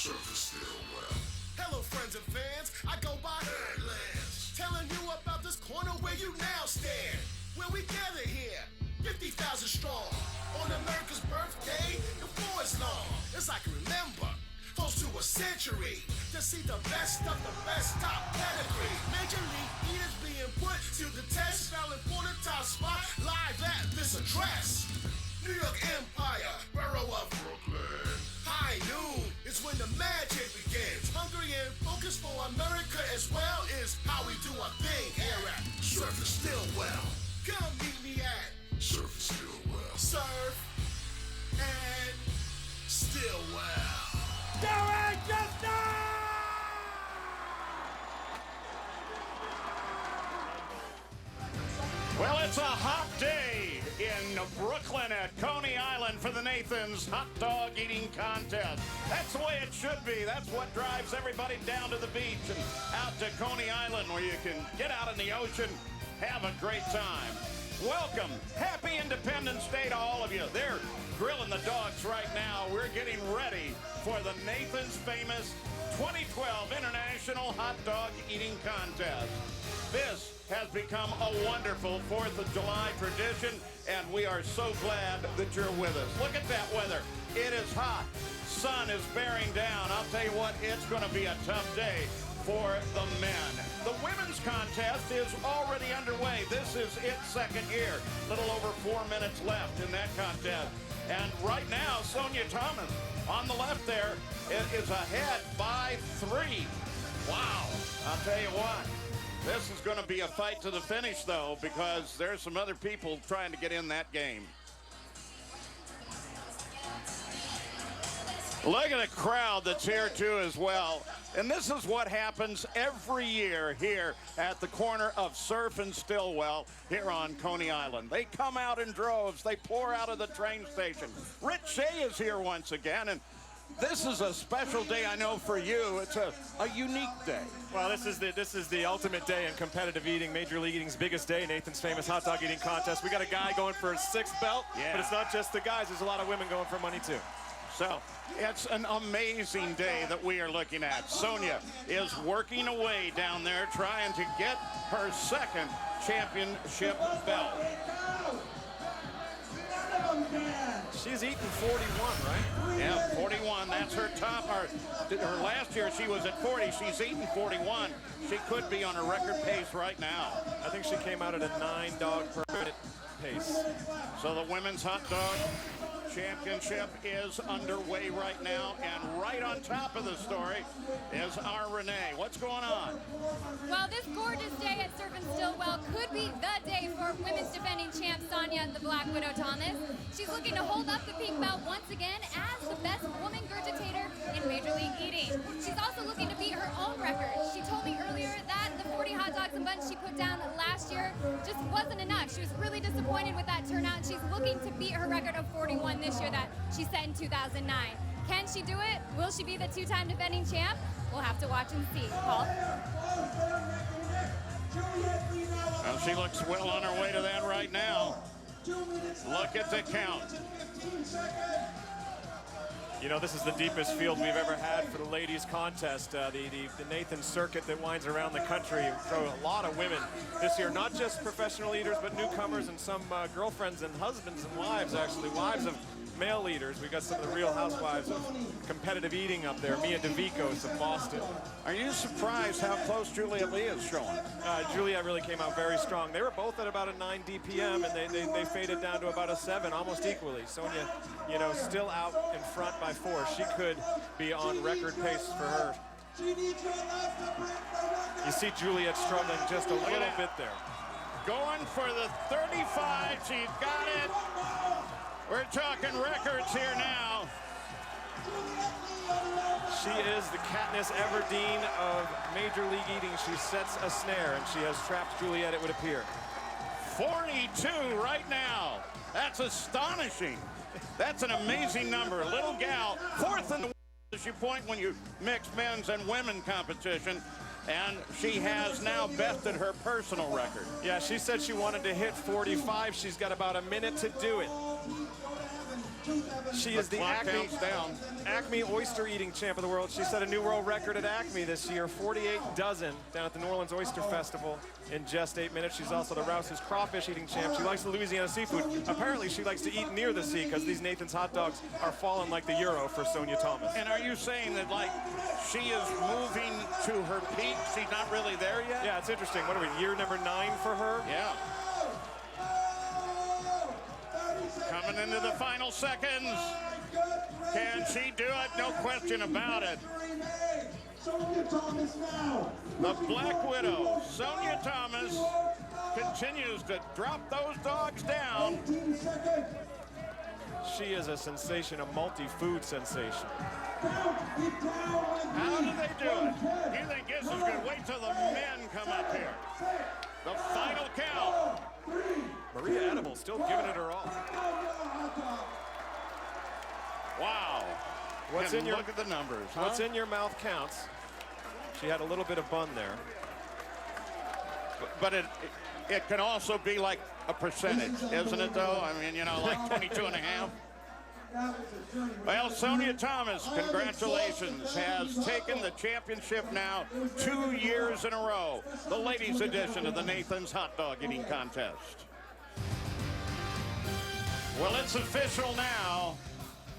surface still well. Hello, friends and fans. I go by Headlands, telling you about this corner where you now stand. Where we gather here, 50,000 strong. On America's birthday, the floor is long. As I can remember, close to a century, to see the best of the best, top pedigree. Major League Eaters being put to the test, battling for the top spot, live at this address. New York Empire, borough of Brooklyn. High noon is when the magic begins. Hungry and focused for America as well is how we do our thing here at Surface Stillwell. Come meet me at Surface Stillwell. Surf and Stillwell. Do it, Chestnut! Well, it's a hot day in Brooklyn at Coney Island for the Nathan's Hot Dog Eating Contest. That's the way it should be. That's what drives everybody down to the beach and out to Coney Island where you can get out in the ocean, have a great time. Welcome. Happy Independence Day to all of you. They're grilling the dogs right now. We're getting ready for the Nathan's famous 2012 International Hot Dog Eating Contest. This has become a wonderful 4th of July tradition, and we are so glad that you're with us. Look at that weather. It is hot. Sun is bearing down. I'll tell you what, it's going to be a tough day for the men. The women's contest is already underway. This is its second year. Little over 4 minutes left in that contest. And right now, Sonia Thomas on the left there is ahead by 3. Wow. I'll tell you what. This is going to be a fight to the finish, though, because there's some other people trying to get in that game. Look at the crowd that's here, too, as well. And this is what happens every year here at the corner of Surf and Stillwell here on Coney Island. They come out in droves. They pour out of the train station. Rich Shea is here once again, and this is a special day, I know, for you. It's a unique day. Well, this is the ultimate day in competitive eating, Major League Eating's biggest day, Nathan's famous hot dog eating contest. We got a guy going for his 6th belt, but it's not just the guys. There's a lot of women going for money, too. So it's an amazing day that we are looking at. Sonia is working away down there trying to get her 2nd championship belt. She's eating 41, right? Yeah, 41. That's her top. Her last year she was at 40. She's eating 41. She could be on a record pace right now. I think she came out at a 9 dog per minute pace. So the women's hot dog championship is underway right now, and right on top of the story is our Renee. What's going on? Well, this gorgeous day at Surf and Stillwell could be the day for women's defending champ Sonia the Black Widow Thomas. She's looking to hold up the pink belt once again as the best woman gurgitator in Major League Eating. She's also looking to beat her own record. She told me earlier that the 40 hot dogs and buns she put down last year just wasn't enough. She was really disappointed with that turnout. She's looking to beat her record of 41 this year that she set in 2009. Can she do it? Will she be the 2-time defending champ? We'll have to watch and see. Paul? Well, she looks well on her way to that right now. Look at the count. You know, this is the deepest field we've ever had for the ladies contest. The Nathan circuit that winds around the country. Throw a lot of women this year, not just professional eaters, but newcomers and some girlfriends and husbands and wives, actually, wives of male leaders. We've got some of the real housewives of competitive eating up there. Mia DeVicos of Boston. Are you surprised how close Juliet Lee is showing? Juliet really came out very strong. They were both at about a 9 DPM, and they faded down to about a 7, almost equally. Sonia, you know, still out in front by 4. She could be on record pace for her. You see Juliet struggling just a little bit there. Going for the 35. She's got it. We're talking records here now. She is the Katniss Everdeen of Major League Eating. She sets a snare, and she has trapped Juliet, it would appear. 42 right now. That's astonishing. That's an amazing number. A little gal, 4th in the world, as you point when you mix men's and women competition. And she has now bested her personal record. Yeah, she said she wanted to hit 45. She's got about a minute to do it. She is the Acme oyster eating champ of the world. She set a new world record at Acme this year, 48 dozen down at the New Orleans Oyster Festival in just 8 minutes. She's also the Rouse's crawfish eating champ. She likes the Louisiana seafood. Apparently she likes to eat near the sea because these Nathan's hot dogs are falling like the euro for Sonia Thomas. And are you saying that, like, she is moving to her peak? She's not really there yet? Yeah, it's interesting. What are we, year number 9 for her? Yeah. Coming into the final seconds. Can she do it? No question about it. The Black Widow, Sonia Thomas, continues to drop those dogs down. She is a sensation, a multi-food sensation. How do they do it? You think this is good? Wait till the men come up here. The final count. Maria Edible still giving it her all. Wow. What's And in your, look at the numbers, huh? What's in your mouth counts. She had a little bit of bun there. But it can also be like a percentage, isn't it, though? I mean, you know, like 22 and a half. Well, Sonia Thomas, congratulations, has taken the championship now 2 years in a row. The ladies' edition of the Nathan's Hot Dog Eating Contest. Well, it's official now.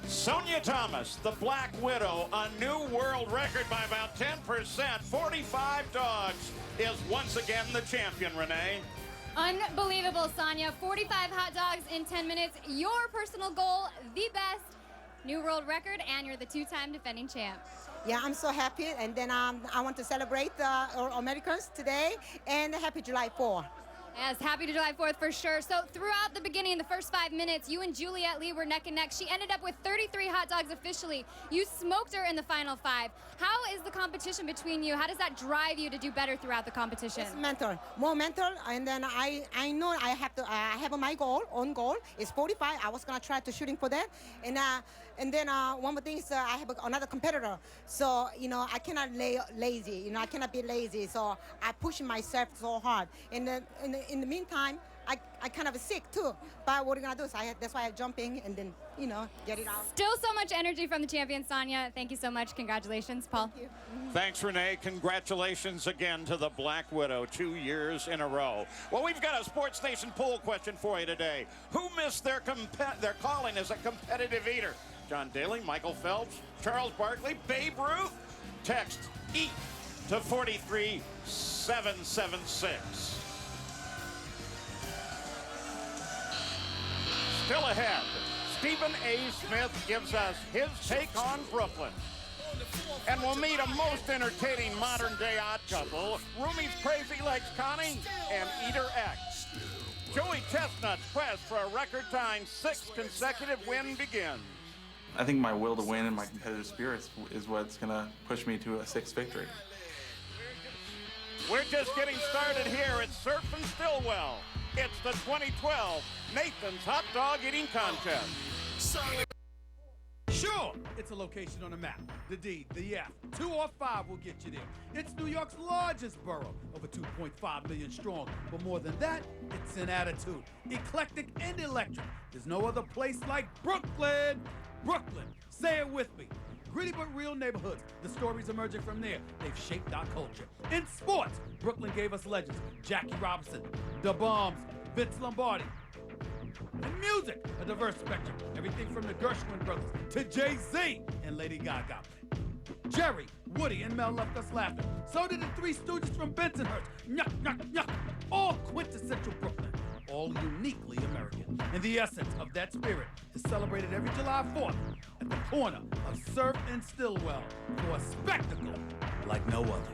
Sonia Thomas, the Black Widow, a new world record by about 10%, 45 dogs, is once again the champion, Renee. Unbelievable, Sonia. 45 hot dogs in 10 minutes. Your personal goal, the best new world record, and you're the 2-time defending champ. Yeah, I'm so happy, and then I want to celebrate our Americans today, and happy July 4th. Yes, happy July 4th for sure. So throughout the beginning, the first 5 minutes, you and Juliette Lee were neck and neck. She ended up with 33 hot dogs officially. You smoked her in the final 5. How is the competition between you? How does that drive you to do better throughout the competition? It's mental, more mental, and then I know I have my goal, own goal is 45. I was gonna try to shooting for that, and then one more thing is I have another competitor, so you know I cannot lay lazy. You know I cannot be lazy, so I push myself so hard. And then in the meantime, I kind of sick too. But what are you gonna do? So that's why I'm jumping and then get it out. Still so much energy from the champion, Sonia. Thank you so much. Congratulations, Paul. Thank you. Thanks, Renee. Congratulations again to the Black Widow, 2 years in a row. Well, we've got a Sports Nation poll question for you today. Who missed their calling as a competitive eater? John Daly, Michael Phelps, Charles Barkley, Babe Ruth? Text EAT to 43776. Still ahead, Stephen A. Smith gives us his take on Brooklyn. And we'll meet a most entertaining modern-day odd couple, Rumi's Crazy Legs Connie and Eater X. Joey Chestnut's quest for a record-tying 6th consecutive win begins. I think my will to win and my competitive spirit is what's going to push me to a 6th victory. We're just getting started here at Surf and Stillwell. It's the 2012 Nathan's Hot Dog Eating Contest. Sure, it's a location on the map. The D, the F, 2 or 5 will get you there. It's New York's largest borough, over 2.5 million strong. But more than that, it's an attitude. Eclectic and electric. There's no other place like Brooklyn. Brooklyn, say it with me. Gritty but real neighborhoods. The stories emerging from there, they've shaped our culture. In sports, Brooklyn gave us legends. Jackie Robinson, Da Bombs, Vince Lombardi. In music, a diverse spectrum. Everything from the Gershwin brothers to Jay-Z and Lady Gaga. Jerry, Woody, and Mel left us laughing. So did the Three Stooges from Bensonhurst. Nyuk, nyuk, nyuk. All quintessential Brooklyn. All uniquely American. And the essence of that spirit is celebrated every July 4th at the corner of Surf and Stillwell for a spectacle like no other.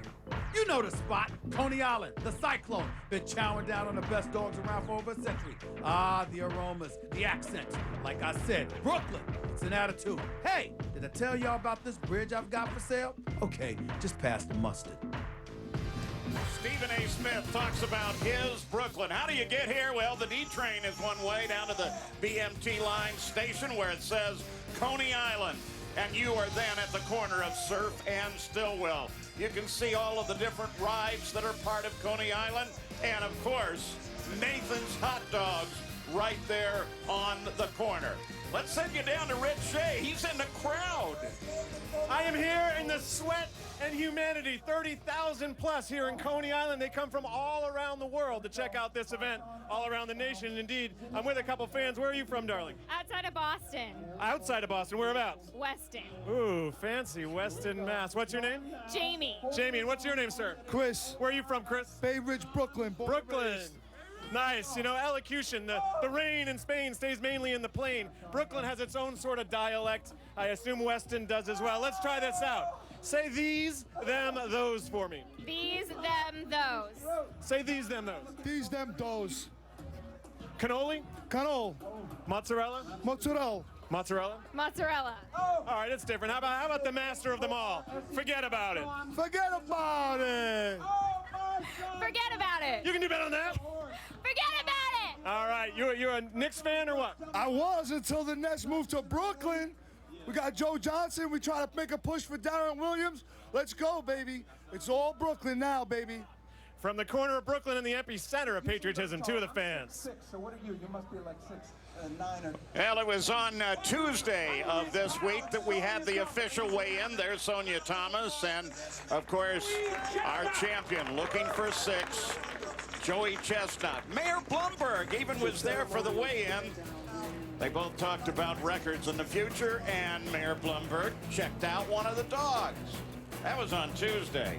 You know the spot, Coney Island, the Cyclone. Been chowing down on the best dogs around for over a century. Ah, the aromas, the accents. Like I said, Brooklyn, it's an attitude. Hey, did I tell y'all about this bridge I've got for sale? Okay, just pass the mustard. Stephen A. Smith talks about his Brooklyn. How do you get here? Well, the D train is one way down to the BMT line station where it says Coney Island. And you are then at the corner of Surf and Stillwell. You can see all of the different rides that are part of Coney Island. And of course, Nathan's Hot Dogs right there on the corner. Let's send you down to Rich Shea. He's in the crowd. I am here in the sweat and humanity, 30,000 plus here in Coney Island. They come from all around the world to check out this event, all around the nation. Indeed, I'm with a couple fans. Where are you from, darling? Outside of Boston. Outside of Boston, whereabouts? Weston. Ooh, fancy Weston, Mass. What's your name? Jamie. Jamie, and what's your name, sir? Chris. Where are you from, Chris? Bay Ridge, Brooklyn. Brooklyn. Nice. You know, elocution, the rain in Spain stays mainly in the plain. Brooklyn has its own sort of dialect. I assume Weston does as well. Let's try this out. Say these, them, those for me. These, them, those. Say these, them, those. These, them, those. Cannoli? Canol. Mozzarella? Mozzarella. Mozzarella? Mozzarella. All right, it's different. How about the master of them all? Forget about it. Forget about it. Forget about it. You can do better than that. Forget about it. All right, you're a Knicks fan or what? I was until the Nets moved to Brooklyn. We got Joe Johnson. We try to make a push for Darren Williams. Let's go, baby. It's all Brooklyn now, baby. From the corner of Brooklyn and the epicenter of patriotism, two of the fans. So what are you? You must be like 6, 9 or... Well, it was on Tuesday of this week that we had the official weigh-in. There's Sonia Thomas, and of course, our champion looking for 6, Joey Chestnut. Mayor Blumberg even was there for the weigh-in. They both talked about records in the future, and Mayor Blumberg checked out one of the dogs. That was on Tuesday.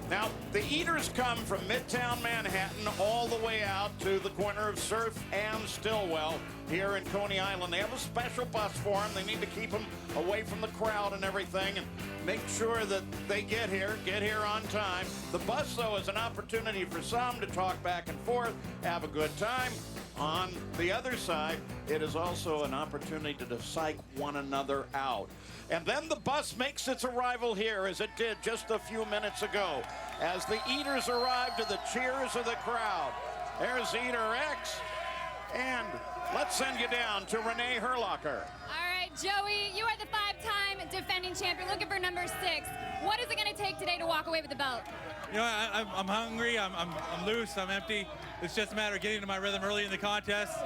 Now, the eaters come from Midtown Manhattan all the way out to the corner of Surf and Stillwell here in Coney Island. They have a special bus for them. They need to keep them away from the crowd and everything and make sure that they get here on time. The bus, though, is an opportunity for some to talk back and forth, have a good time. On the other side, it is also an opportunity to psych one another out. And then the bus makes its arrival here, as it did just a few minutes ago, as the eaters arrive to the cheers of the crowd. There's Eater X, and let's send you down to Renee Herlocker. All right, Joey, you are the 5-time defending champion, looking for number 6. What is it going to take today to walk away with the belt? You know, I'm hungry, I'm loose, I'm empty. It's just a matter of getting into my rhythm early in the contest,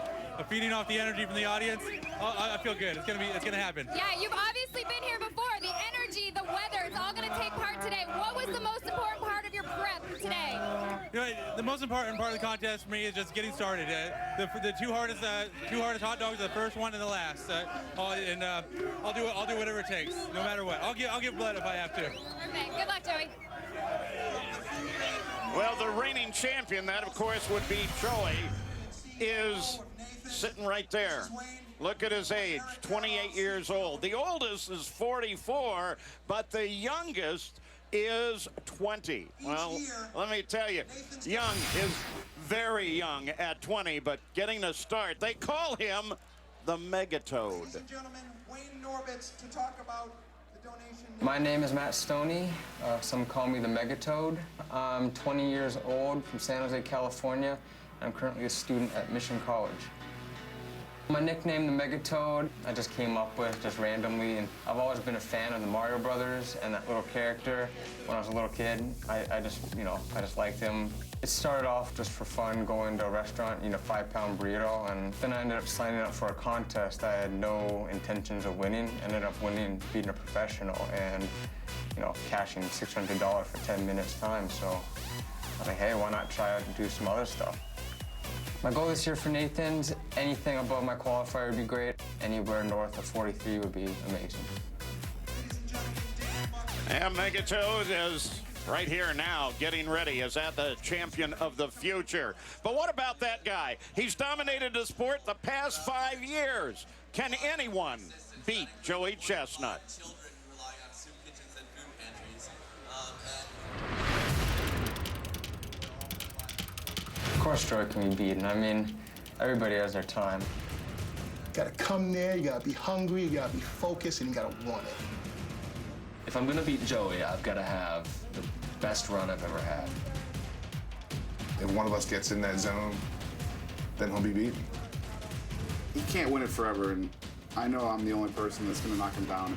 feeding off the energy from the audience. I feel good. It's gonna happen. Yeah, you've obviously been here before. The energy, the weather, it's all going to take part today. What was the most important part of your prep today? You know, the most important part of the contest for me is just getting started. The two hardest hot dogs are the first one and the last. I'll do whatever it takes, no matter what. I'll give blood if I have to. Perfect. Good luck, Joey. Well, the reigning champion, that of course would be Joey, is sitting right there. Look at his age, 28 years old. The oldest is 44, but the youngest is 20. Well, let me tell you, young is very young at 20, but getting a start. They call him the Megatoad. Ladies and gentlemen, Wayne Norbitz to talk about the donation. My name is Matt Stoney. Some call me the Megatoad. I'm 20 years old from San Jose, California. I'm currently a student at Mission College. My nickname, the Megatoad, I just came up with just randomly, and I've always been a fan of the Mario Brothers and that little character. When I was a little kid, I just liked him. It started off just for fun, going to a restaurant, 5-pound burrito, and then I ended up signing up for a contest. I had no intentions of winning, ended up winning, beating a professional, and cashing $600 for 10 minutes time. So I was like, hey, why not try out and do some other stuff? My goal this year for Nathan's, anything above my qualifier would be great. Anywhere north of 43 would be amazing. And Megatoad is right here now, getting ready as at the champion of the future. But what about that guy? He's dominated the sport the past 5 years. Can anyone beat Joey Chestnut? Of course Joy can be beaten. I mean, everybody has their time. You gotta come there, you gotta be hungry, you gotta be focused, and you gotta want it. If I'm gonna beat Joey, I've gotta have the best run I've ever had. If one of us gets in that zone, then he'll be beaten. He can't win it forever, and I know I'm the only person that's gonna knock him down.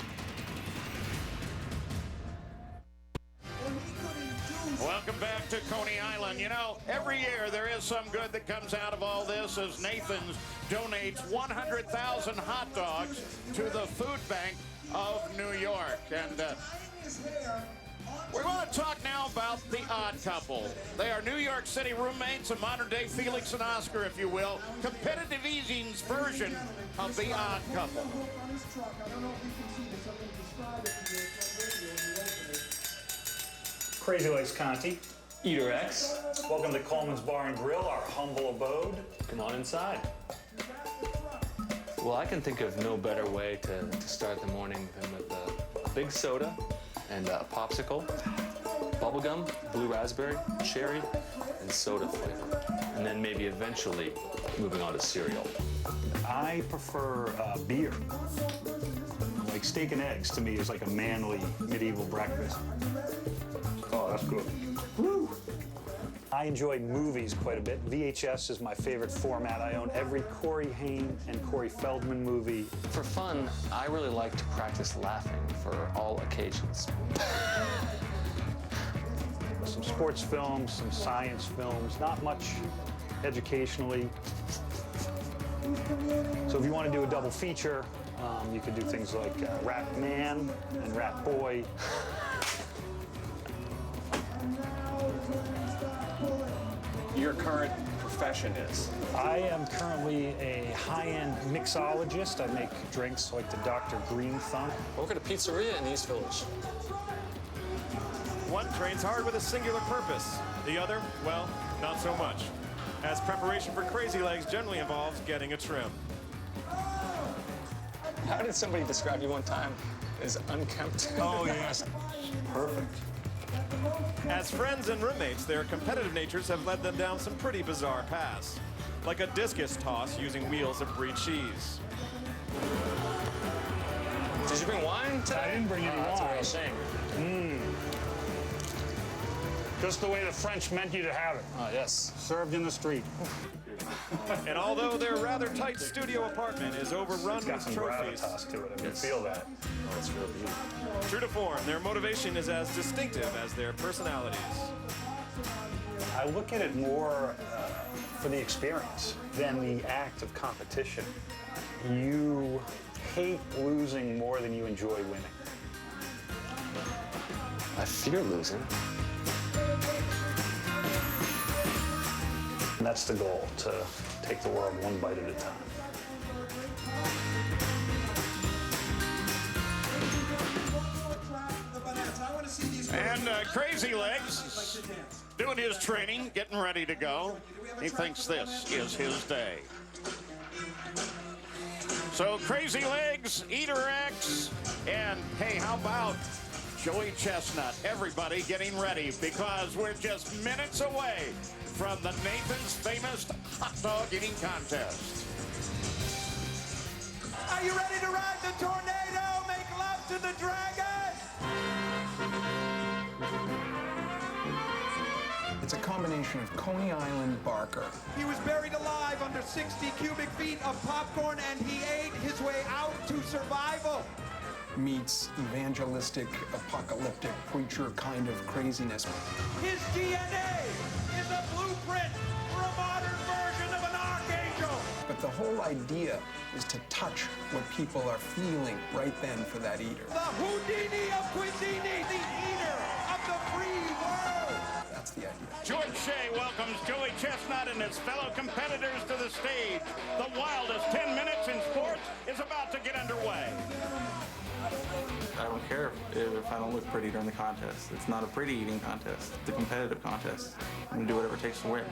Well, Welcome back to Coney Island. You know, every year there is some good that comes out of all this as Nathan's donates 100,000 hot dogs to the food bank of New York. And we're going to talk now about The Odd Couple. They are New York City roommates, a modern-day Felix and Oscar, if you will, competitive eating's version of The Odd Couple. Crazy Legs Conti. Eater X. Welcome to Coleman's Bar and Grill, our humble abode. Come on inside. Well, I can think of no better way to start the morning than with a big soda and a popsicle, bubblegum, blue raspberry, cherry, and soda flavor. And then maybe eventually moving on to cereal. I prefer beer. Like steak and eggs to me is like a manly medieval breakfast. Oh, that's good. Woo! I enjoy movies quite a bit. VHS is my favorite format. I own every Corey Haim and Corey Feldman movie. For fun, I really like to practice laughing for all occasions. Some sports films, some science films, not much educationally. So if you want to do a double feature, you could do things like Rat Man and Rat Boy. Your current profession is? I am currently a high-end mixologist. I make drinks like the Dr. Green Thumb. I work at a pizzeria in East Village. One trains hard with a singular purpose. The other, well, not so much. As preparation for Crazy Legs generally involves getting a trim. How did somebody describe you one time as unkempt? Oh, yes. Perfect. As friends and roommates, their competitive natures have led them down some pretty bizarre paths, like a discus toss using wheels of brie cheese. Did you bring wine today? I didn't bring any wine. That's a real shame. Just the way the French meant you to have it. Oh, yes. Served in the street. And although their rather tight studio apartment is overrun with some trophies, gravitas to it. I can feel that. Oh, it's real beautiful. true to form, their motivation is as distinctive as their personalities. I look at it more for the experience than the act of competition. You hate losing more than you enjoy winning. I fear losing. And that's the goal, to take the world one bite at a time. And Crazy Legs doing his training, getting ready to go. He thinks this is his day. So Crazy Legs, Eater X, and hey, how about Joey Chestnut? Everybody getting ready because we're just minutes away from the Nathan's famous hot dog eating contest. Are you ready to ride the tornado? Make love to the dragon! It's a combination of Coney Island Barker. He was buried alive under 60 cubic feet of popcorn, and he ate his way out to survival. Meets evangelistic, apocalyptic preacher kind of craziness. His DNA is a blueprint for a modern version of an archangel. But the whole idea is to touch what people are feeling right then for that eater. The Houdini of cuisine, the eater of the free world. That's the idea. George Shea welcomes Joey Chestnut and his fellow competitors to the stage. The wildest 10 minutes in sports is about to get underway. I don't care if I don't look pretty during the contest. It's not a pretty eating contest. It's a competitive contest. I'm going to do whatever it takes to win.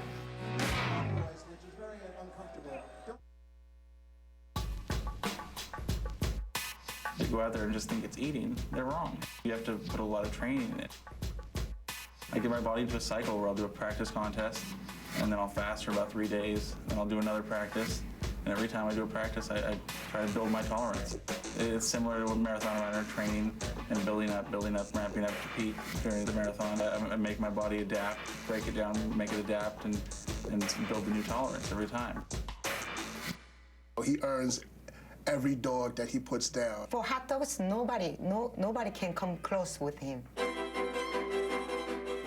If you go out there and just think it's eating, they're wrong. You have to put a lot of training in it. I get my body to a cycle where I'll do a practice contest, and then I'll fast for about 3 days, then I'll do another practice, and every time I do a practice, I try to build my tolerance. It's similar to a marathon runner training and building up, ramping up to peak during the marathon. I make my body adapt, break it down, make it adapt, and build the new tolerance every time. He earns every dog that he puts down. For hot dogs, nobody can come close with him.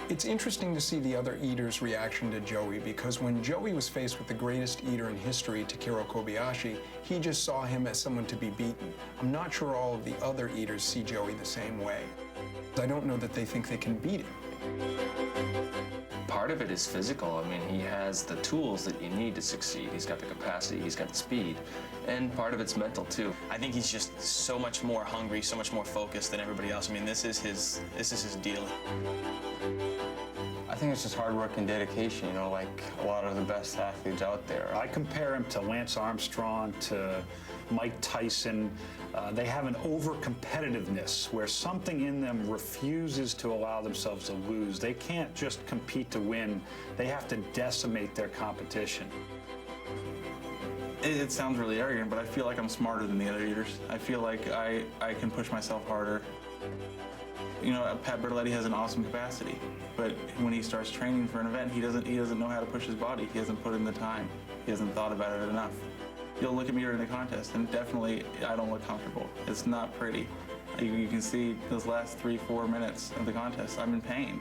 It's interesting to see the other eaters' reaction to Joey, because when Joey was faced with the greatest eater in history, Takeru Kobayashi, he just saw him as someone to be beaten. I'm not sure all of the other eaters see Joey the same way. I don't know that they think they can beat him. Part of it is physical. I mean, he has the tools that you need to succeed. He's got the capacity, he's got the speed, and part of it's mental too. I think he's just so much more hungry, so much more focused than everybody else. I mean, this is his deal. I think it's just hard work and dedication, you know, like a lot of the best athletes out there. I compare him to Lance Armstrong, to Mike Tyson. They have an over-competitiveness where something in them refuses to allow themselves to lose. They can't just compete to win. They have to decimate their competition. It sounds really arrogant, but I feel like I'm smarter than the other eaters. I feel like I can push myself harder. You know, Pat Bertoletti has an awesome capacity, but when he starts training for an event, he doesn't know how to push his body. He hasn't put in the time. He hasn't thought about it enough. You'll look at me during the contest, and definitely I don't look comfortable. It's not pretty. You can see those last 3-4 minutes of the contest, I'm in pain.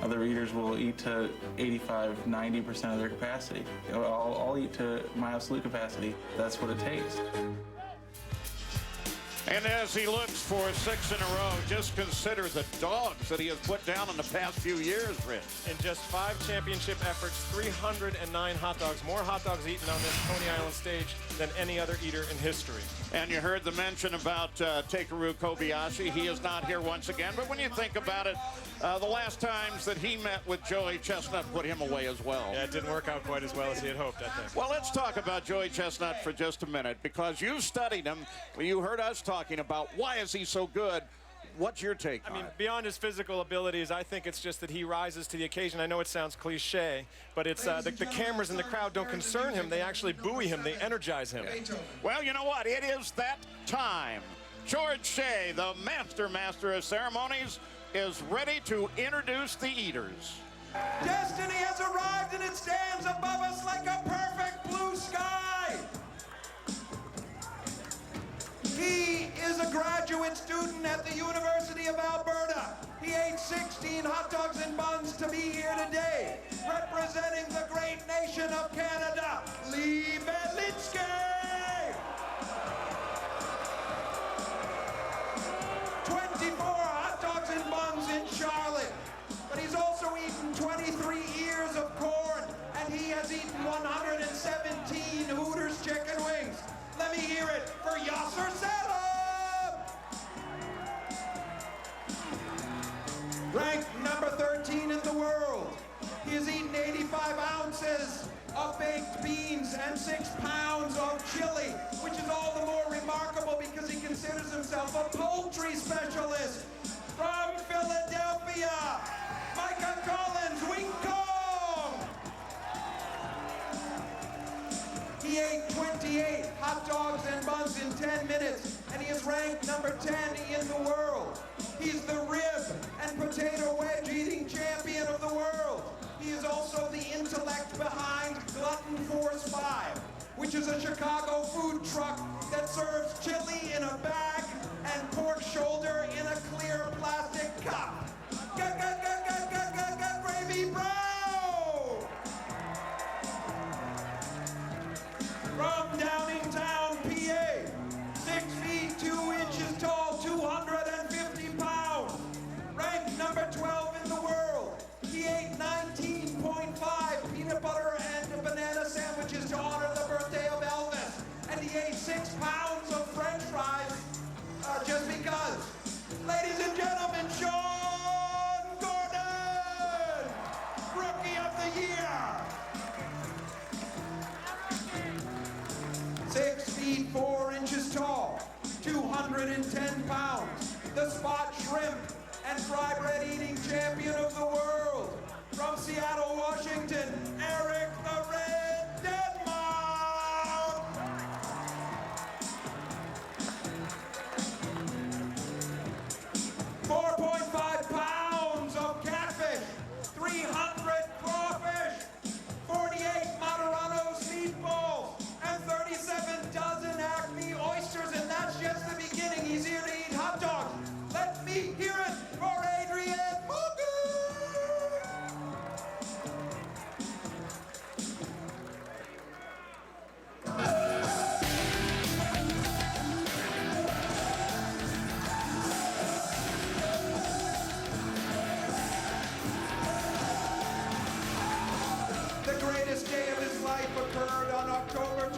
Other eaters will eat to 85-90% of their capacity. I'll eat to my absolute capacity. That's what it takes. And as he looks for 6 in a row, just consider the dogs that he has put down in the past few years, Rich. In just 5 championship efforts, 309 hot dogs, more hot dogs eaten on this Coney Island stage than any other eater in history. And you heard the mention about Takeru Kobayashi. He is not here once again, but when you think about it, the last times that he met with Joey Chestnut put him away as well. Yeah, it didn't work out quite as well as he had hoped, I think. Well, let's talk about Joey Chestnut for just a minute, because you studied him. You heard us talking about why is he so good. What's your take on it? Beyond his physical abilities, I think it's just that he rises to the occasion. I know it sounds cliche, but it's the cameras in the crowd don't concern him. They actually buoy him. They energize him. Well, you know what? It is that time. George Shea, the master of ceremonies, is ready to introduce the eaters. Destiny has arrived and it stands above us like a perfect blue sky. He is a graduate student at the University of Alberta. He ate 16 hot dogs and buns to be here today. Representing the great nation of Canada, Lee Belitsky! 24 hot dogs and buns in Charlotte. But he's also eaten 23 ears of corn, and he has eaten 117 Hooters chicken wings. Let me hear it for Yasser Salem! Ranked number 13 in the world. He has eaten 85 ounces of baked beans and 6 pounds of chili, which is all the more remarkable because he considers himself a poultry specialist. From Philadelphia, Micah Collins, Wing Kong! He ate 28 hot dogs and buns in 10 minutes, and he is ranked number 10 in the world. He's the rib and potato wedge eating champion of the world. He is also the intellect behind Glutton Force 5, which is a Chicago food truck that serves chili in a bag and pork shoulder in a clear plastic cup. Gravy bro! From Downingtown, PA, 6 feet 2 inches tall, 250 pounds, ranked number 12 in the world. He ate 19.5 peanut butter and banana sandwiches to honor the birthday of Elvis, and he ate 6 pounds of French fries just because. Ladies and gentlemen, Sean Gordon, Rookie of the Year. 6 feet 4 inches tall, 210 pounds, the spot shrimp and fry bread eating champion of the world. From Seattle, Washington, Eric the Red Denmark. 4.5 pounds of catfish, 300 crawfish, 48 Mataranos meatballs, and 37 dozen Acme oysters, and that's just the beginning. He's here to eat hot dogs. Let me hear it for Adrian Morgan!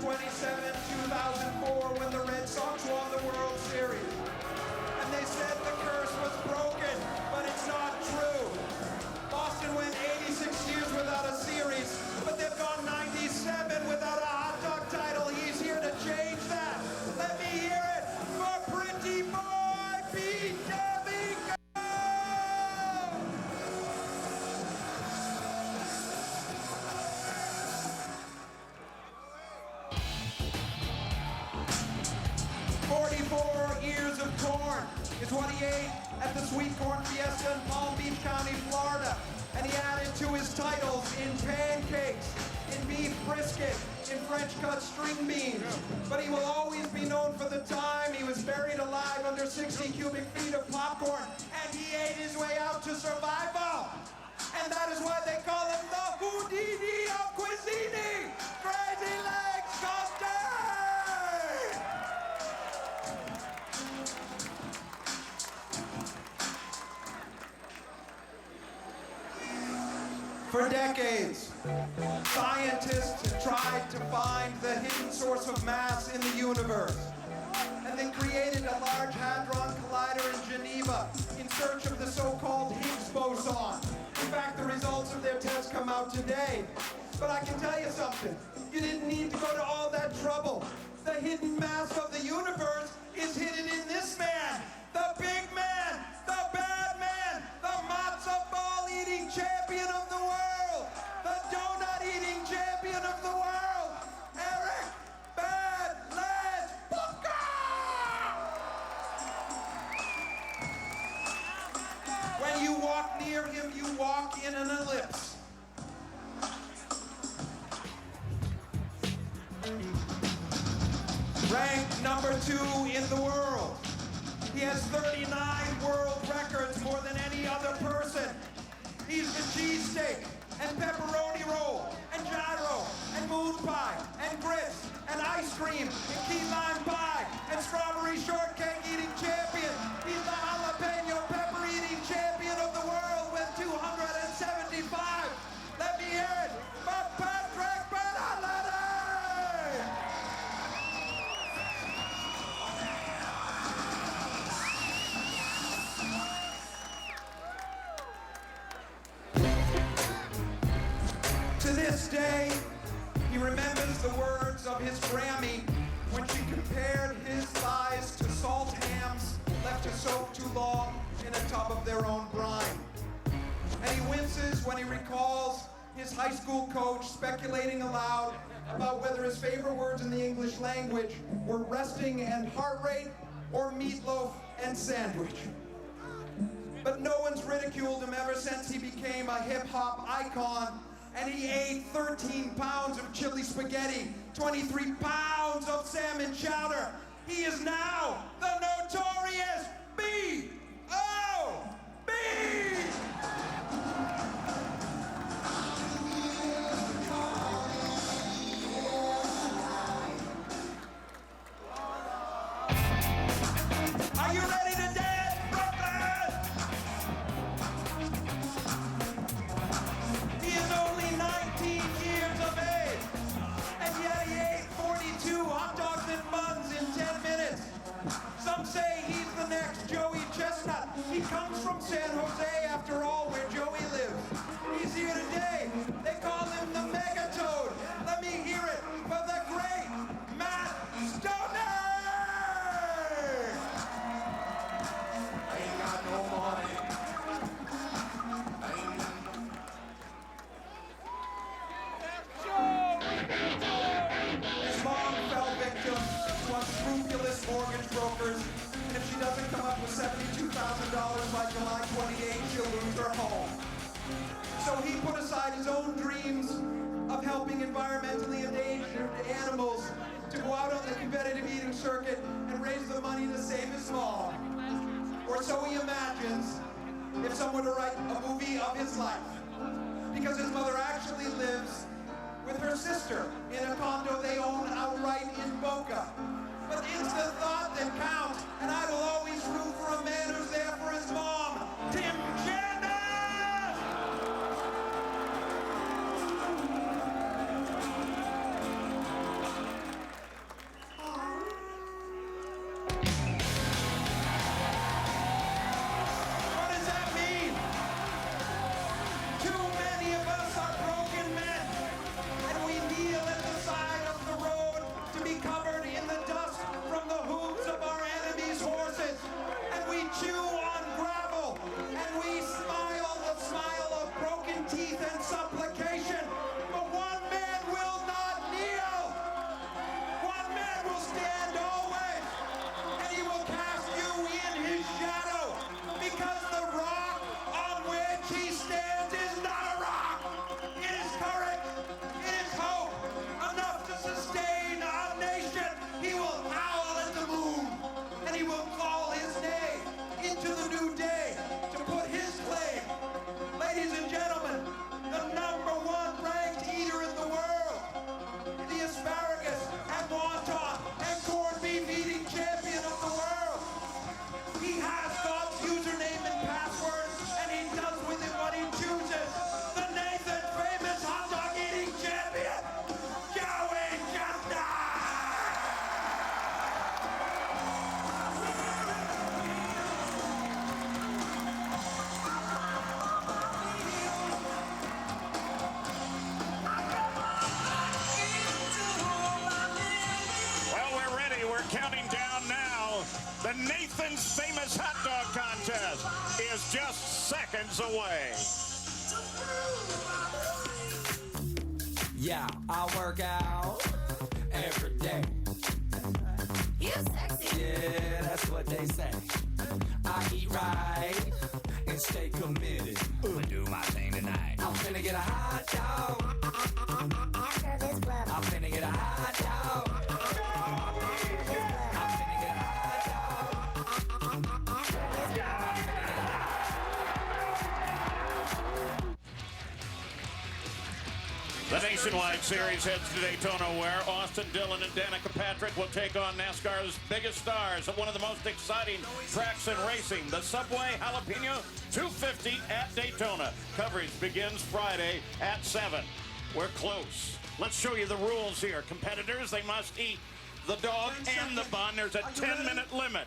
27, 2004, when the Red Sox won the World Series. And they said the curse was broken, but it's not true. Boston went 86 years without a series, but they've gone 97 without a hot dog title. He's here to change that. Let me hear it for Pretty Boy Pete D'Amico! 44 ears of corn is what he ate at the Sweet Corn Fiesta in Palm Beach County, Florida. And he added to his titles in pancakes, in beef brisket, in French cut string beans. But he will always be known for the time he was buried alive under 60 cubic feet of popcorn, and he ate his way out to survival. And that is why they call him the Houdini of Cuisine, Crazy Legs Costa! For decades, scientists have tried to find the hidden source of mass in the universe. And they created a Large Hadron Collider in Geneva in search of the so-called Higgs boson. In fact, the results of their tests come out today. But I can tell you something. You didn't need to go to all that trouble. The hidden mass of the universe is hidden in this man, the big man, the bad man, the matzo ball eating champion of the world, the donut eating champion of the world, Eric Bad Legs Booker! When you walk near him, you walk in an ellipse. Ranked number 2 in the world. He has 39 world records, more than any other person. He's the cheesesteak and pepperoni roll and gyro and moon pie and grits and ice cream and key lime pie and strawberry shortcake eating champion. He's the jalapeno pepper eating champion of the world with 275. Let me hear it for Patrick Benalete! To this day, he remembers the words of his Grammy when she compared his thighs to salt hams left to soak too long in a tub of their own brine. And he winces when he recalls his high school coach speculating aloud about whether his favorite words in the English language were resting and heart rate or meatloaf and sandwich. But no one's ridiculed him ever since he became a hip-hop icon, and he ate 13 pounds of chili spaghetti, 23 pounds of salmon chowder. He is now the notorious B.O.B. Are you ready to dance, Brooklyn? He is only 19 years of age, and yet he ate 42 hot dogs and buns in 10 minutes. Some say he's the next Joey Chestnut. He comes from San Jose, after all, where Joey lives. He's here today. They call him the Megatoad. Let me hear it for the great Matt Stoney! I ain't got no money. His mom fell victim to unscrupulous mortgage brokers, and if she doesn't come up with $72,000 by July 28th, she'll lose her home. So he put aside his own dreams of helping environmentally endangered animals to go out on the competitive eating circuit and raise the money to save his mom. Or so he imagines if someone were to write a movie of his life. Because his mother actually lives with her sister in a condo they own outright in Boca. But it's the thought that counts, and I will always root for a man who's there for his mom, Tim Chandler! He has God's username and password, and he does with it what he chooses. The Nathan famous hot dog eating champion, Joey Chestnut! Well, we're ready. We're counting down now. The Nathan's famous hot dog contest is just seconds away. Yeah, I work out every day. You sexy. Yeah, that's what they say. I eat right and stay committed. I'ma do my thing tonight. I'm finna get a hot dog. After this club. I'm finna get a hot dog. The Nationwide Series heads to Daytona, where Austin Dillon and Danica Patrick will take on NASCAR's biggest stars at one of the most exciting tracks in racing, the Subway Jalapeno 250 at Daytona. Coverage begins Friday at 7. We're close. Let's show you the rules here. Competitors, they must eat the dog and the bun. There's a 10-minute limit.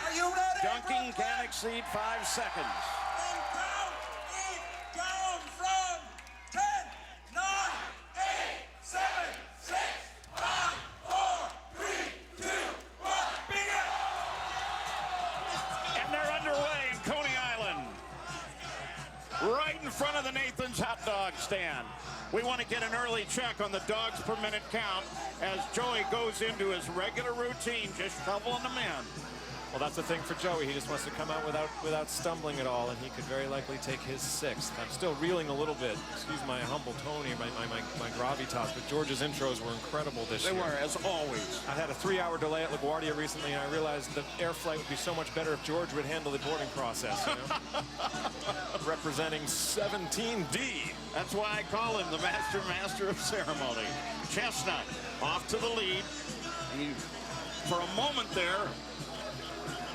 Are you ready? Dunking can exceed 5 seconds. Down from 10, 9, 8, 7, 6, 5, 4, 3, 2, 1, begin! And they're underway in Coney Island, right in front of the Nathan's hot dog stand. We want to get an early check on the dogs per minute count as Joey goes into his regular routine, just shoveling them in. Well, that's the thing for Joey. He just wants to come out without stumbling at all, and he could very likely take his 6th. I'm still reeling a little bit. Excuse my humble tone here, my gravitas, but George's intros were incredible this year. They were, as always. I had a 3-hour delay at LaGuardia recently, and I realized the air flight would be so much better if George would handle the boarding process, you know? Representing 17D. That's why I call him the master of ceremony. Chestnut off to the lead. For a moment there,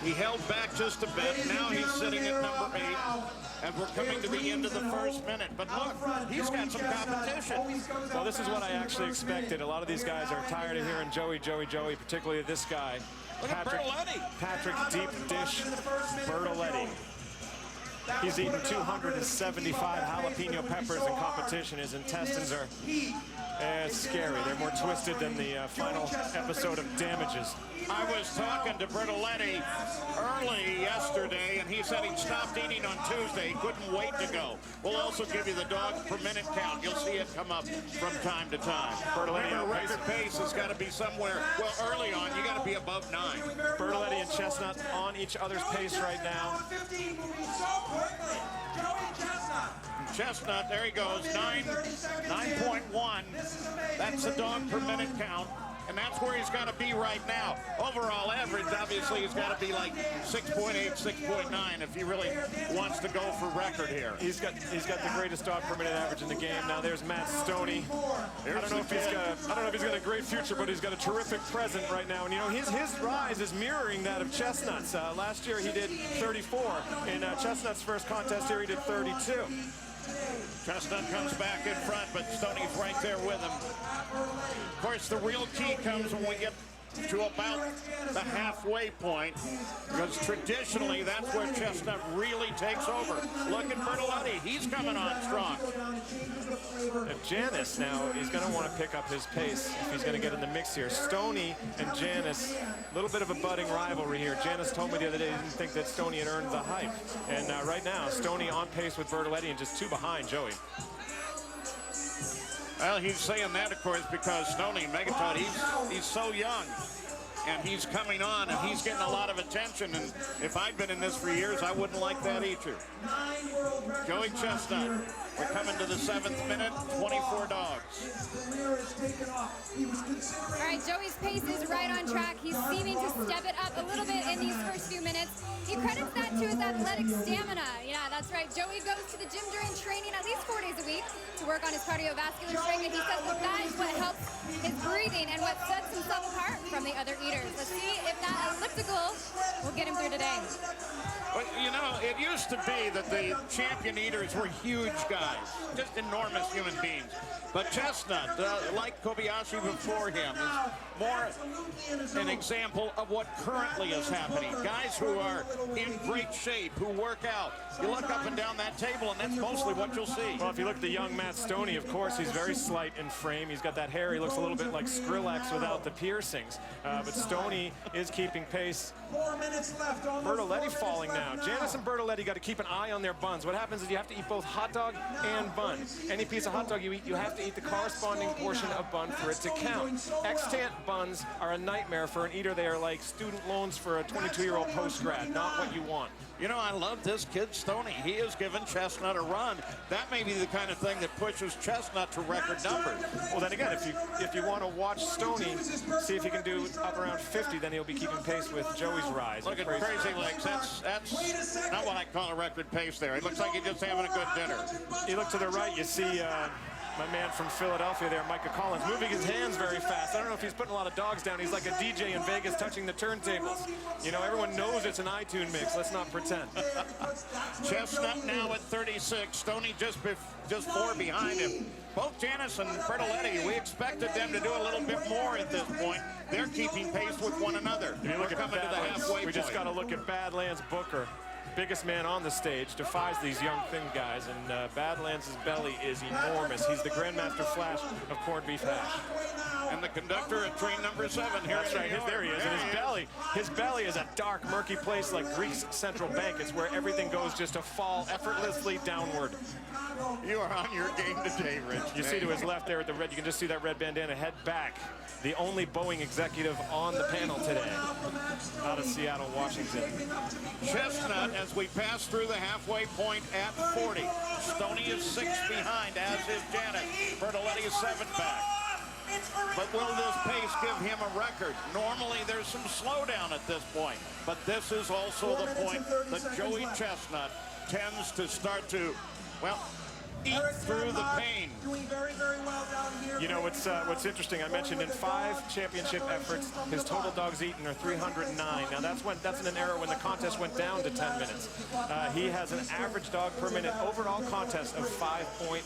he held back just a bit. Now he's sitting at number 8. And we're coming to the end of the first minute. But look, he's got some competition. Well, this is what I actually expected. A lot of these guys are tired of hearing Joey, particularly this guy. Look at Bertoletti. Patrick Deep Dish Bertoletti. He's eaten 275 jalapeno peppers in competition. His intestines are scary. They're more twisted than the final episode of Damages. I was talking to Bertoletti early yesterday, and he said he'd stopped eating on Tuesday. He couldn't wait to go. We'll also give you the dogs per minute count. You'll see it come up from time to time. Remember, record pace has got to be somewhere, well, early on, you got to be above 9. Bertoletti and Chestnut on each other's pace right now. Chestnut, there he goes, 9.1. That's the dog per minute count. And that's where he's got to be right now. Overall average, obviously, he's got to be like 6.8, 6.9 if he really wants to go for record here. He's got the greatest dog per minute average in the game. Now there's Matt Stoney. I don't know if he's got a great future, but he's got a terrific present right now. And you know, his rise is mirroring that of Chestnut's. Last year he did 34. In Chestnut's first contest here, he did 32. Chestnut comes back in front, but Stoney's right there with him. Of course, the real key comes when we get to about the halfway point, because traditionally that's where Chestnut really takes over. Look at Bertoletti, he's coming on strong. And Janice now, he's going to want to pick up his pace if he's going to get in the mix here. Stoney and Janice, a little bit of a budding rivalry here. Janice told me the other day he didn't think that Stoney had earned the hype. And right now, Stoney on pace with Bertoletti and just 2 behind Joey. Well, he's saying that, of course, because Stoney, Megatod, he's so young. And he's coming on, and he's getting a lot of attention. And if I'd been in this for years, I wouldn't like that either. Joey Chestnut, we're coming to the 7th minute, 24 dogs. All right, Joey's pace is right on track. He's seeming to step it up a little bit in these first few minutes. He credits that to his athletic stamina. Yeah, that's right. Joey goes to the gym during training at least 4 days a week to work on his cardiovascular strength, and he says that is what helps his breathing and what sets himself apart from the other eaters. Let's see if that elliptical will get him through today. Well, you know, it used to be that the champion eaters were huge guys, just enormous human beings. But Chestnut, like Kobayashi before him, is more an example of what currently is happening. Guys who are in great shape, who work out. You look up and down that table, and that's mostly what you'll see. Well, if you look at the young Matt Stoney, of course, he's very slight in frame. He's got that hair. He looks a little bit like Skrillex without the piercings. But Stoney is keeping pace. 4 minutes left on Bertoletti falling now. Janice and Bertoletti got to keep an eye on their buns. What happens is you have to eat both hot dog and bun. Any piece of hot dog you eat, you have to eat the corresponding portion of bun for it to count. Extant buns are a nightmare for an eater. They are like student loans for a 22-year-old post-grad, not what you want. You know, I love this kid, Stoney. He has given Chestnut a run. That may be the kind of thing that pushes Chestnut to record numbers. Well, then again, if you want to watch Stoney, see if he can do up around 50, then he'll be keeping pace with Joey's rise. Look at Crazy Legs. That's not what I call a record pace there. He looks like he's just having a good dinner. You look to the right, you see my man from Philadelphia there, Micah Collins, moving his hands very fast. I don't know if he's putting a lot of dogs down. He's like a DJ in Vegas touching the turntables. You know, everyone knows it's an iTunes mix. Let's not pretend. Chestnut now at 36. Stoney just 4 behind him. Both Janice and Bertoletti, we expected them to do a little bit more at this point. They're keeping pace with one another. If you look We're at coming to the halfway point. We just got to look at Badlands Booker. Biggest man on the stage, defies these young thin guys, and Badlands' belly is enormous. He's the Grandmaster Flash of corned beef hash. And the conductor at train number 7 here. That's right, there he is. And his belly is a dark, murky place like Greece's central bank. It's where everything goes just to fall effortlessly downward. You are on your game today, Rich. You see to his left there at the red, you can just see that red bandana head back. The only Boeing executive on the panel today, out of Seattle, Washington. Chestnut, as we pass through the halfway point at 40. Stoney is 6 behind, as is Janet. Bertoletti is 7 back. But will this pace give him a record? Normally there's some slowdown at this point, but this is also the point that Joey Chestnut tends to start to, well, eat through the pain. Doing very, very well down here. You know, what's interesting, I mentioned in 5 championship efforts, his total dogs eaten are 309. Now that's in an era when the contest went down to 10 minutes. He has an average dog per minute overall contest of 5.9.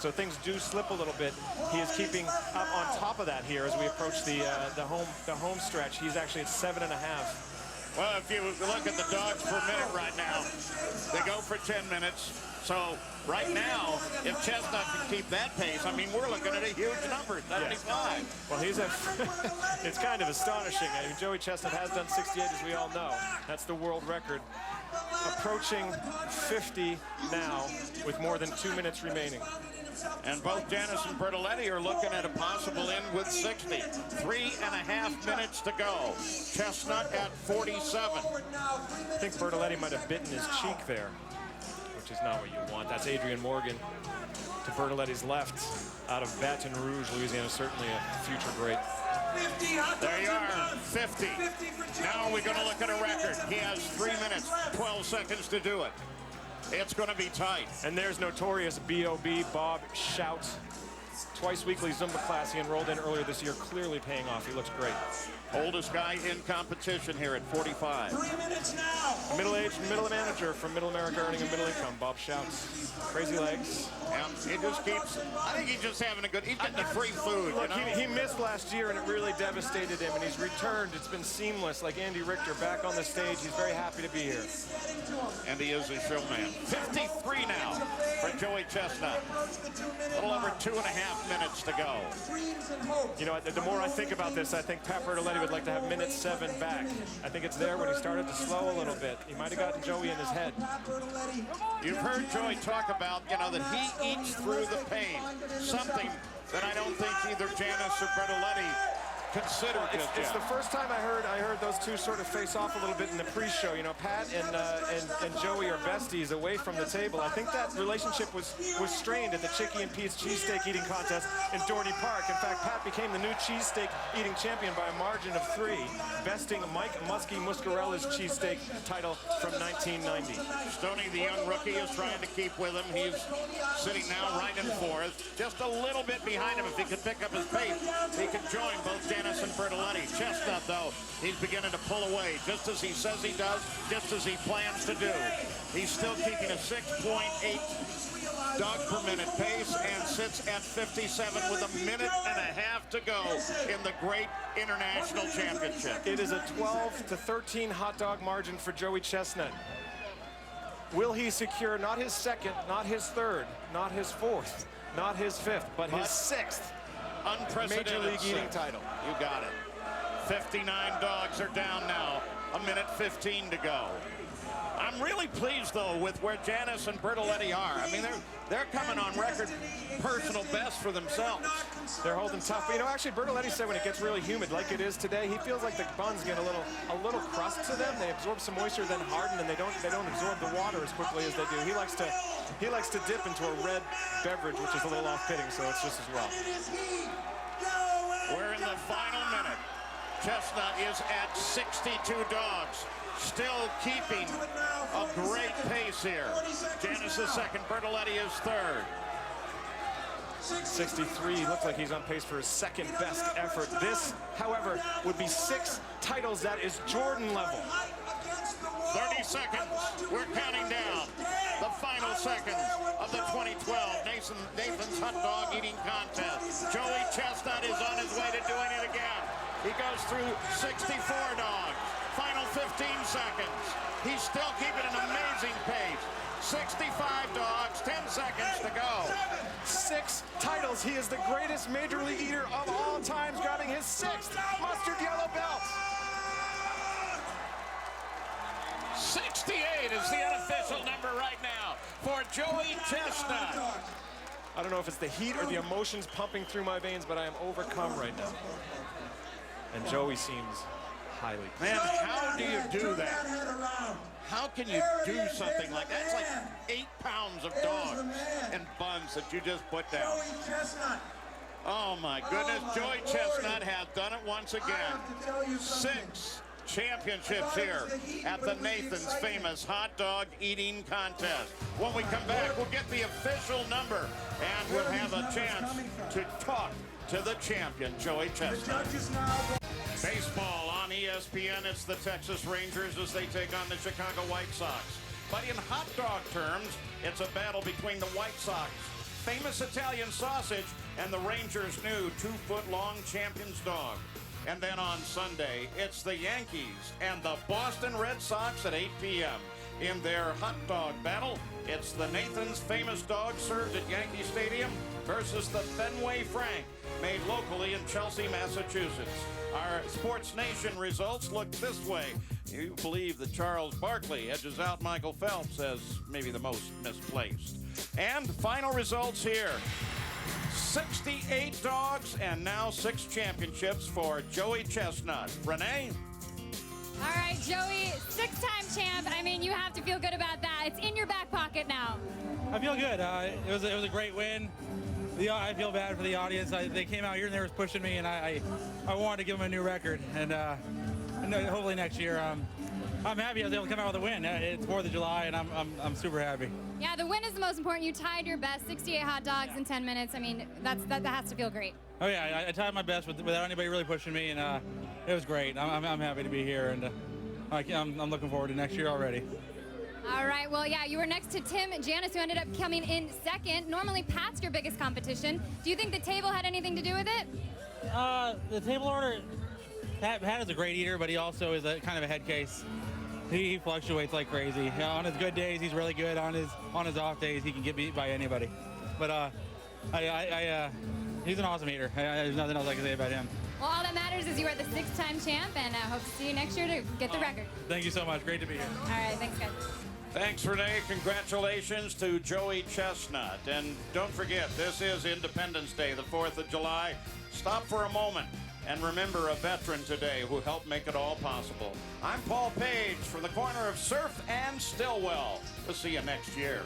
So things do slip a little bit. He is keeping up on top of that here as we approach the home stretch. He's actually at 7.5. Well, if you look at the dogs per minute right now, they go for 10 minutes. So right now, if Chestnut can keep that pace, I mean, we're looking at a huge number, 75. Well, it's kind of astonishing. I mean, Joey Chestnut has done 68, as we all know. That's the world record. Approaching 50 now with more than 2 minutes remaining. And both Janice and Bertoletti are looking at a possible end with 60. 3.5 minutes to go. Chestnut at 47. I think Bertoletti might have bitten his cheek there, which is not what you want. That's Adrian Morgan to Bertoletti's left out of Baton Rouge, Louisiana. Certainly a future great. There you are, 50. Now we're going to look at a record. He has 3 minutes, 12 seconds to do it. It's going to be tight. And there's notorious B.O.B. Bob Shout. Twice weekly Zumba class he enrolled in earlier this year, clearly paying off. He looks great. Oldest guy in competition here at 45. 3 minutes now. Middle-aged middle manager from Middle America earning a middle income, Bob Shouts. Crazy legs. Yeah, he just keeps, I think he's just having a good, he's getting the free food. Look, you know? he missed last year and it really devastated him, and he's returned. It's been seamless, like Andy Richter back on the stage. He's very happy to be here. And he is a showman. 53 now for Joey Chestnut. A little over 2.5 minutes to go. You know, the more I think about this, I think Pat Bertoletti would like to have minute 7 back. I think it's there when he started to slow a little bit. He might have gotten Joey in his head. You've heard Joey talk about, you know, that he eats through the pain. Something that I don't think either Janice or Bertoletti consider. It's the first time I heard those two sort of face off a little bit in the pre-show. You know, Pat and Joey are besties away from the table. I think that relationship was strained at the Chicky and Pete's cheesesteak eating contest in Dorney Park. In fact, Pat became the new cheesesteak eating champion by a margin of 3, besting Mike Muskie Muscarella's cheesesteak title from 1990. Stoney, the young rookie, is trying to keep with him. He's sitting now right in 4th, just a little bit behind him. If he could pick up his pace, he could join both Janice Janison Bertoletti. Chestnut, though, he's beginning to pull away, just as he says he does, just as he plans to do. He's still keeping a 6.8 dog per minute pace and sits at 57 with a minute and a half to go in the Great International Championship. It is a 12 to 13 hot dog margin for Joey Chestnut. Will he secure not his second, not his third, not his fourth, not his fifth, but his sixth unprecedented Major League eating title? You got it. 59 dogs are down now. A minute 15 to go. I'm really pleased, though, with where Janice and Bertoletti are. I mean, they're coming on record personal best for themselves. They're holding tough. But, you know, actually, Bertoletti said when it gets really humid, like it is today, he feels like the buns get a little crust to them. They absorb some moisture, then harden, and they don't absorb the water as quickly as they do. He likes to dip into a red beverage, which is a little off-putting, so it's just as well. We're in the final minute. Chestnut is at 62 dogs. Still keeping a great pace here. Janice is second, Bertoletti is third. 63, looks like he's on pace for his second best effort. This, however, would be 6 titles. That is Jordan level. 30 seconds, we're counting down. The final seconds of the 2012 Nathan's Hot Dog Eating Contest. Joey Chestnut is on his way to doing it again. He goes through 64 dogs. Final 15 seconds. He's still keeping an amazing pace. 65 dogs, 10 seconds to go. 6 titles. He is the greatest Major League eater of all times, grabbing his 6th mustard yellow belt. 68 is the unofficial number right now for Joey Chestnut. I don't know if it's the heat or the emotions pumping through my veins, but I am overcome right now. And Joey seems highly. Man, how do you do that? How can you do something like that? It's like 8 pounds of dogs and buns that you just put down. Oh my goodness, Joey Chestnut has done it once again. 6 championships here at the Nathan's famous hot dog eating contest. When we come back, we'll get the official number and we'll have a chance to talk to the champion, Joey Chestnut. Baseball on ESPN. It's the Texas Rangers as they take on the Chicago White Sox. But in hot dog terms, it's a battle between the White Sox famous Italian sausage and the Rangers' new 2-foot-long champions dog. And then on Sunday, it's the Yankees and the Boston Red Sox at 8 p.m. In their hot dog battle, it's the Nathan's famous dog served at Yankee Stadium versus the Fenway Frank, made locally in Chelsea, Massachusetts. Our Sports Nation results look this way. You believe that Charles Barkley edges out Michael Phelps as maybe the most misplaced. And final results here. 68 dogs and now 6 championships for Joey Chestnut. Renee? All right, Joey, 6-time champ. I mean, you have to feel good about that. It's in your back pocket now. I feel good. It was a great win. I feel bad for the audience. They came out here and they were pushing me, and I wanted to give them a new record. And hopefully next year, I'm happy I was able to come out with a win. It's 4th of July, and I'm super happy. Yeah, the win is the most important. You tied your best, 68 hot dogs in 10 minutes. I mean, that has to feel great. Oh yeah, I tied my best without anybody really pushing me, and it was great. I'm happy to be here, and I'm looking forward to next year already. All right, well, yeah, you were next to Tim Janis, who ended up coming in second. Normally, Pat's your biggest competition. Do you think the table had anything to do with it? The table order, Pat is a great eater, but he also is a kind of a head case. He fluctuates like crazy. On his good days, he's really good. On his off days, he can get beat by anybody. But he's an awesome eater. There's nothing else I can say about him. Well, all that matters is you are the 6-time champ, and I hope to see you next year to get the record. Thank you so much. Great to be here. All right, thanks, guys. Thanks, Renee. Congratulations to Joey Chestnut. And don't forget, this is Independence Day, the 4th of July. Stop for a moment and remember a veteran today who helped make it all possible. I'm Paul Page from the corner of Surf and Stillwell. We'll see you next year.